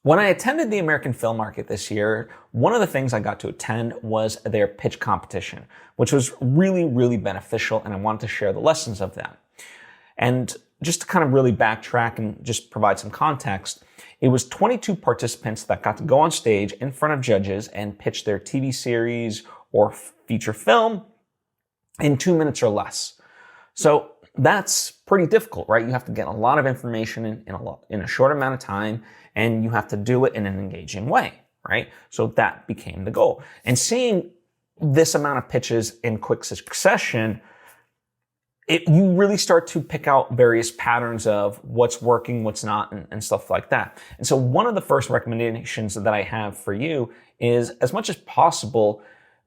When I attended the American Film Market this year, one of the things I got to attend was their pitch competition, which was really, really beneficial, and I wanted to share the lessons of that. And just to kind of really backtrack and just provide some context, it was 22 participants that got to go on stage in front of judges and pitch their TV series or feature film in 2 minutes or less. So that's pretty difficult, right? You have to get a lot of information in a short amount of time, and you have to do it in an engaging way, right? So that became the goal. And seeing this amount of pitches in quick succession, you really start to pick out various patterns of what's working, what's not, and stuff like that. And so one of the first recommendations that I have for you is, as much as possible,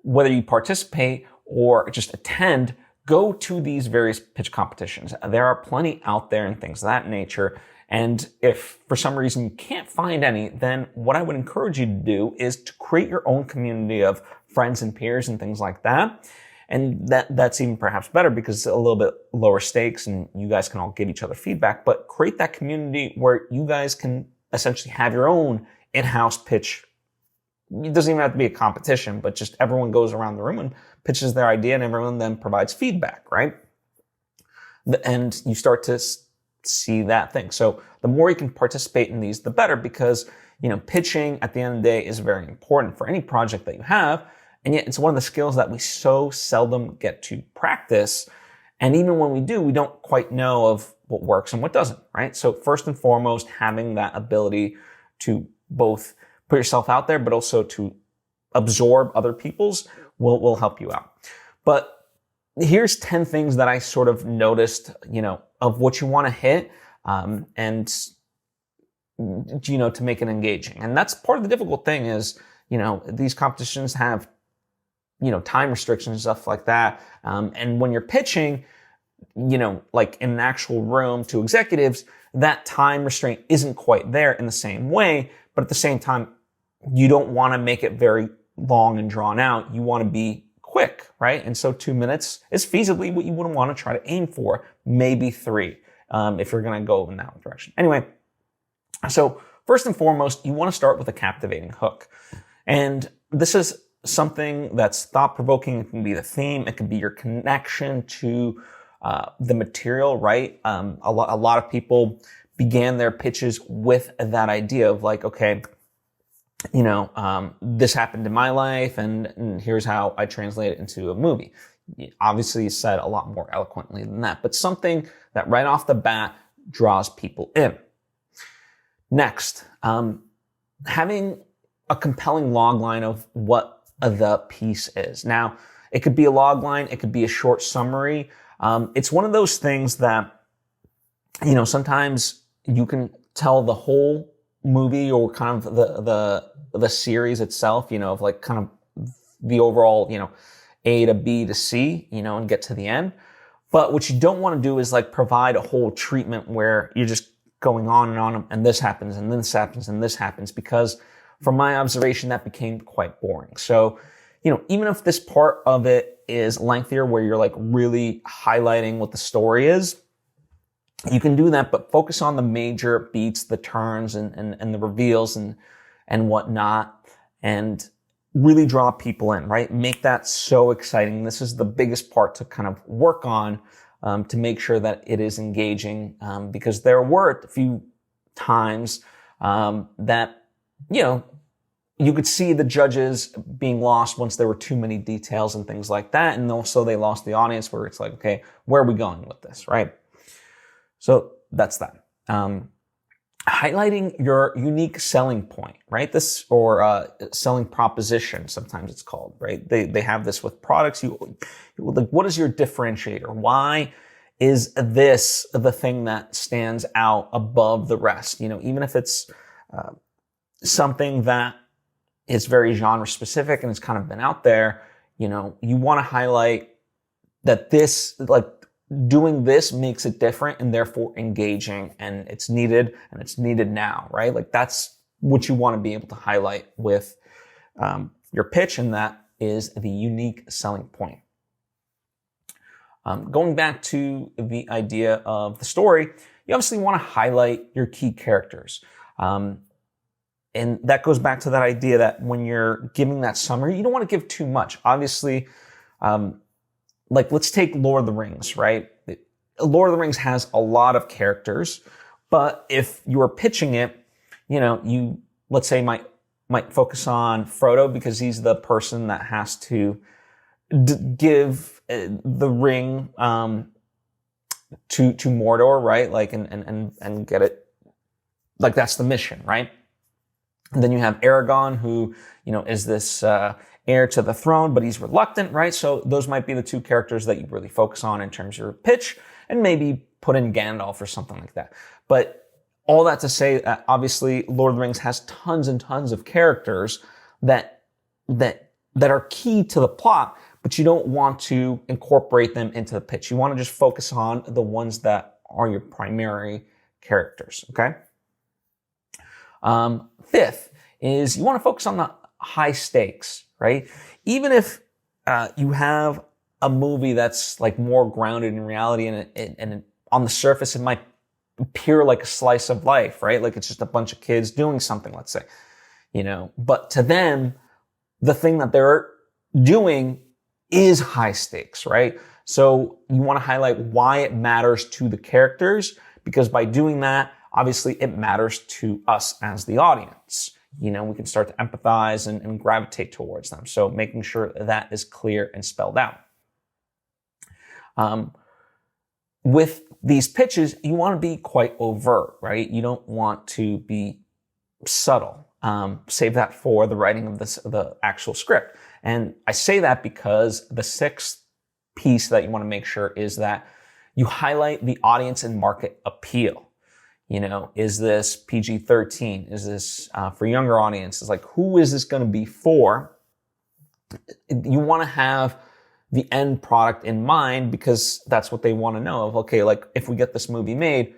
whether you participate or just attend, go to these various pitch competitions. There are plenty out there and things of that nature. And if for some reason you can't find any, then what I would encourage you to do is to create your own community of friends and peers and things like that. And that's even perhaps better because it's a little bit lower stakes and you guys can all give each other feedback, but create that community where you guys can essentially have your own in-house pitch. It doesn't even have to be a competition, but just everyone goes around the room and pitches their idea and everyone then provides feedback, right? And you start to see that thing. So the more you can participate in these, the better, because, pitching at the end of the day is very important for any project that you have. And yet it's one of the skills that we so seldom get to practice. And even when we do, we don't quite know of what works and what doesn't, right? So first and foremost, having that ability to both put yourself out there, but also to absorb other people's will help you out. But here's 10 things that I sort of noticed, of what you want to hit, and, to make it engaging. And that's part of the difficult thing is, these competitions have, time restrictions and stuff like that. And when you're pitching, like in an actual room to executives, that time restraint isn't quite there in the same way. But at the same time, you don't want to make it very long and drawn out. You want to be quick, right? And so 2 minutes is feasibly what you would want to try to aim for, maybe 3, if you're going to go in that direction. Anyway, so first and foremost, you want to start with a captivating hook. And this is something that's thought-provoking. It can be the theme. It can be your connection to the material, right? A lot of people began their pitches with that idea of like, okay, this happened in my life and here's how I translate it into a movie. Obviously, you said a lot more eloquently than that, but something that right off the bat draws people in. Next, having a compelling logline of what the piece is. Now, it could be a logline, it could be a short summary. It's one of those things that, sometimes you can tell the whole movie or kind of the series itself, of like kind of the overall, A to B to C, and get to the end. But what you don't want to do is like provide a whole treatment where you're just going on and this happens and this happens and this happens, because from my observation, that became quite boring. So, even if this part of it is lengthier where you're like really highlighting what the story is, you can do that, but focus on the major beats, the turns and the reveals and whatnot, and really draw people in, right? Make that so exciting. This is the biggest part to kind of work on, to make sure that it is engaging, because there were a few times, that, you could see the judges being lost once there were too many details and things like that. And also they lost the audience where it's like, okay, where are we going with this, right? So that's that. Highlighting your unique selling point, right? This, or selling proposition, sometimes it's called, right? They have this with products. Like, what is your differentiator? Why is this the thing that stands out above the rest? Even if it's something that is very genre specific and it's kind of been out there, you want to highlight that this, like, doing this makes it different and therefore engaging, and it's needed now, right? Like, that's what you want to be able to highlight with your pitch, and that is the unique selling point. Going back to the idea of the story, you obviously want to highlight your key characters. And that goes back to that idea that when you're giving that summary, you don't want to give too much. Obviously, like let's take Lord of the Rings, right? Lord of the Rings has a lot of characters, but if you are pitching it, you, let's say, might focus on Frodo because he's the person that has to give the ring to Mordor, right? Like and get it, like that's the mission, right? And then you have Aragorn, who is this heir to the throne, but he's reluctant, right? So those might be the two characters that you really focus on in terms of your pitch, and maybe put in Gandalf or something like that. But all that to say, obviously, Lord of the Rings has tons and tons of characters that are key to the plot, but you don't want to incorporate them into the pitch. You want to just focus on the ones that are your primary characters, okay? Fifth is you want to focus on the high stakes, right? Even if you have a movie that's like more grounded in reality and on the surface it might appear like a slice of life, right? Like it's just a bunch of kids doing something, let's say, but to them, the thing that they're doing is high stakes, right? So you want to highlight why it matters to the characters, because by doing that, obviously it matters to us as the audience. We can start to empathize and gravitate towards them. So making sure that is clear and spelled out. With these pitches, you want to be quite overt, right? You don't want to be subtle. Save that for the writing of the actual script. And I say that because the sixth piece that you want to make sure is that you highlight the audience and market appeal. Is this PG-13? Is this for younger audiences? Like, who is this going to be for? You want to have the end product in mind, because that's what they want to know of. Okay, like if we get this movie made,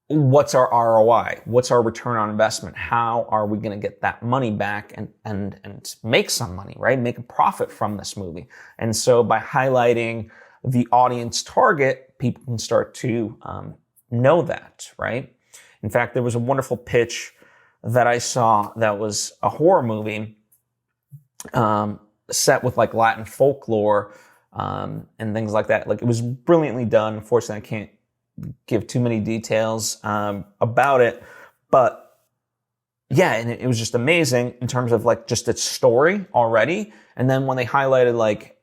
what's our ROI? What's our return on investment? How are we going to get that money back and make some money, right? Make a profit from this movie. And so by highlighting the audience target, people can start to know that, right? In fact, there was a wonderful pitch that I saw that was a horror movie set with like Latin folklore and things like that. Like it was brilliantly done. Unfortunately, I can't give too many details about it, but yeah, and it was just amazing in terms of like just its story already. And then when they highlighted like,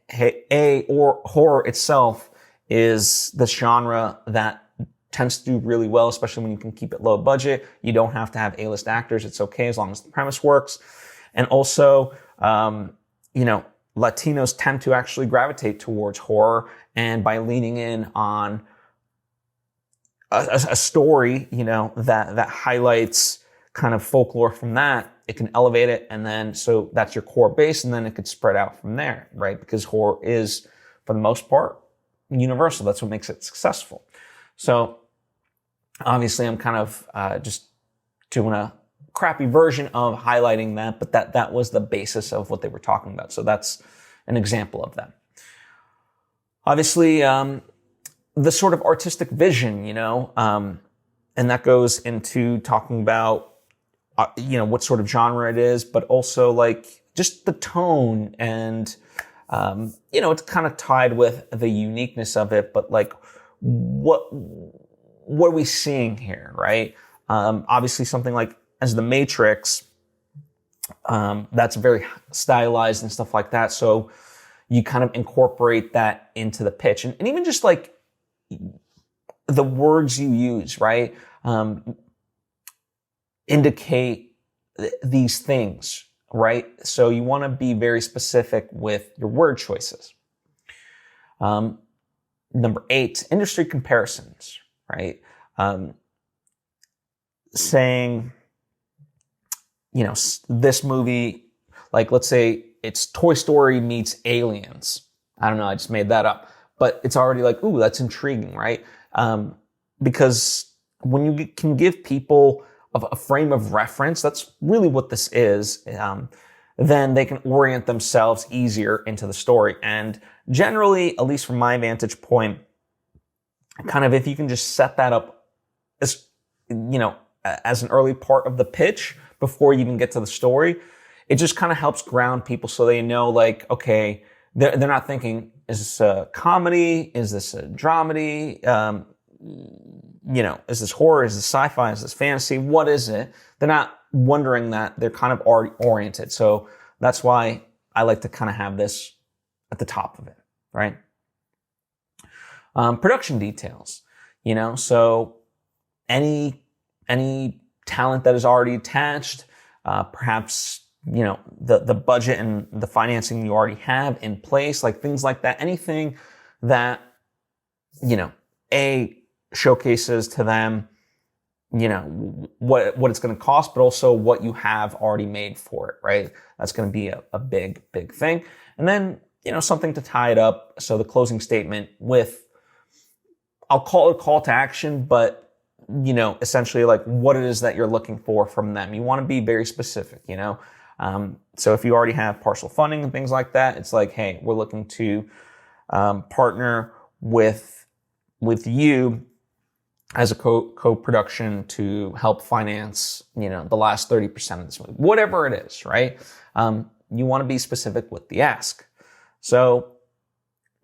hey, or horror itself is the genre that tends to do really well, especially when you can keep it low budget. You don't have to have A-list actors. It's okay as long as the premise works. And also, Latinos tend to actually gravitate towards horror, and by leaning in on a story, that highlights kind of folklore from that, it can elevate it. And then, so that's your core base, and then it could spread out from there, right? Because horror is, for the most part, universal. That's what makes it successful. So obviously I'm kind of just doing a crappy version of highlighting that, but that was the basis of what they were talking about. So that's an example of that. Obviously, the sort of artistic vision, and that goes into talking about, what sort of genre it is, but also like just the tone and, it's kind of tied with the uniqueness of it, but like, what are we seeing here, right? Obviously something like as The Matrix, that's very stylized and stuff like that. So you kind of incorporate that into the pitch, and even just like the words you use, right? Indicate these things, right? So you want to be very specific with your word choices. Number 8, industry comparisons, right? Saying, this movie, like let's say it's Toy Story meets Aliens. I don't know, I just made that up. But it's already like, ooh, that's intriguing, right? Because when you can give people a frame of reference, that's really what this is, then they can orient themselves easier into the story. And generally, at least from my vantage point, kind of if you can just set that up as, as an early part of the pitch before you even get to the story, it just kind of helps ground people so they know, like, okay, they're not thinking, is this a comedy? Is this a dramedy? Is this horror? Is this sci-fi? Is this fantasy? What is it? They're not wondering that. They're kind of already oriented. So that's why I like to kind of have this at the top of it, right? Production details, so any talent that is already attached, perhaps, the budget and the financing you already have in place, like things like that, anything that, showcases to them, what it's going to cost, but also what you have already made for it, right? That's going to be a big thing. And then, something to tie it up. So the closing statement with, I'll call it a call to action, but, essentially like what it is that you're looking for from them. You want to be very specific, so if you already have partial funding and things like that, it's like, hey, we're looking to partner with you as a co-production to help finance, the last 30% of this movie, whatever it is, right? You want to be specific with the ask. So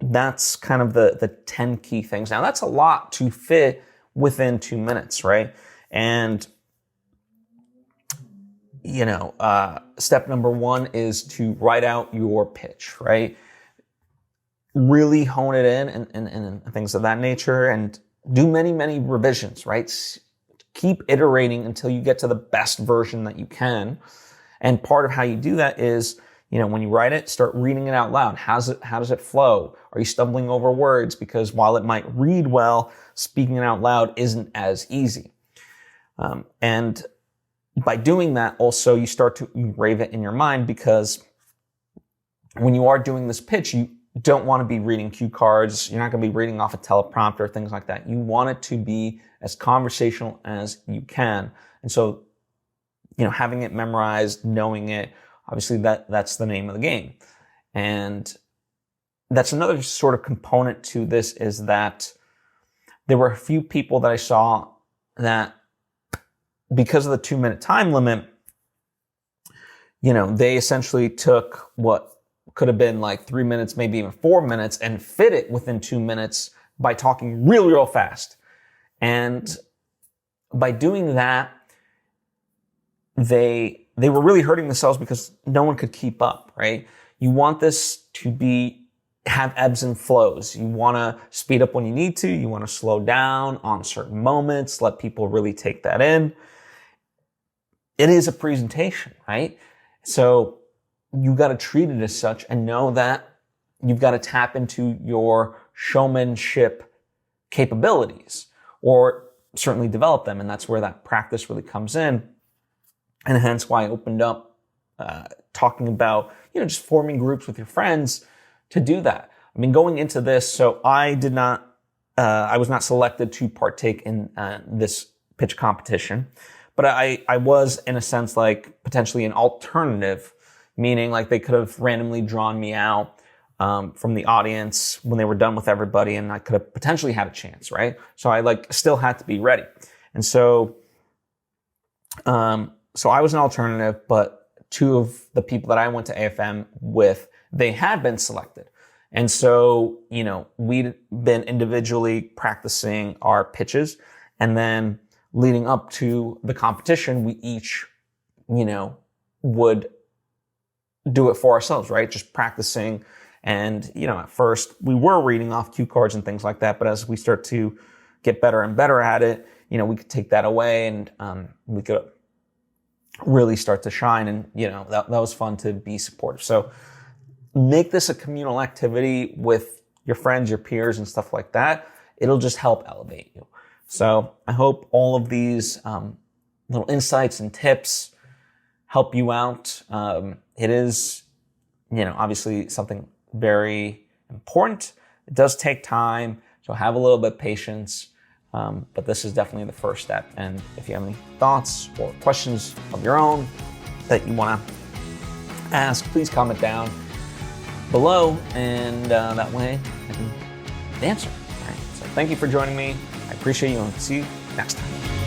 that's kind of the 10 key things. Now that's a lot to fit within 2 minutes, right? And, step number 1 is to write out your pitch, right? Really hone it in and things of that nature, and do many revisions, right? Keep iterating until you get to the best version that you can. And part of how you do that is, when you write it, start reading it out loud. How does it flow? Are you stumbling over words? Because while it might read well, speaking it out loud isn't as easy. And by doing that, also, you start to engrave it in your mind, because when you are doing this pitch, you don't want to be reading cue cards. You're not going to be reading off a teleprompter, things like that. You want it to be as conversational as you can. And so, having it memorized, knowing it, obviously that's the name of the game. And that's another sort of component to this, is that there were a few people that I saw that, because of the 2-minute time limit, they essentially took what could have been like 3 minutes, maybe even 4 minutes, and fit it within 2 minutes by talking real fast. And by doing that, they were really hurting themselves because no one could keep up, right? You want this to have ebbs and flows. You want to speed up when you need to. You want to slow down on certain moments, let people really take that in. It is a presentation, right? So you got to treat it as such and know that you've got to tap into your showmanship capabilities, or certainly develop them. And that's where that practice really comes in. And hence why I opened up talking about, just forming groups with your friends to do that. I mean, going into this, so I was not selected to partake in this pitch competition, but I was, in a sense, like potentially an alternative, meaning like they could have randomly drawn me out from the audience when they were done with everybody, and I could have potentially had a chance, right? So I still had to be ready. And so I was an alternative, but 2 of the people that I went to AFM with, they had been selected. And so, we'd been individually practicing our pitches, and then leading up to the competition, we each, would do it for ourselves, right? Just practicing. And, at first we were reading off cue cards and things like that, but as we start to get better and better at it, we could take that away, and we could really start to shine. And, that was fun to be supportive. So make this a communal activity with your friends, your peers, and stuff like that. It'll just help elevate you. So I hope all of these little insights and tips help you out. It is, obviously something very important. It does take time, so have a little bit of patience. But this is definitely the first step. And if you have any thoughts or questions of your own that you want to ask, please comment down below, and that way I can answer. All right. So thank you for joining me. I appreciate you, and see you next time.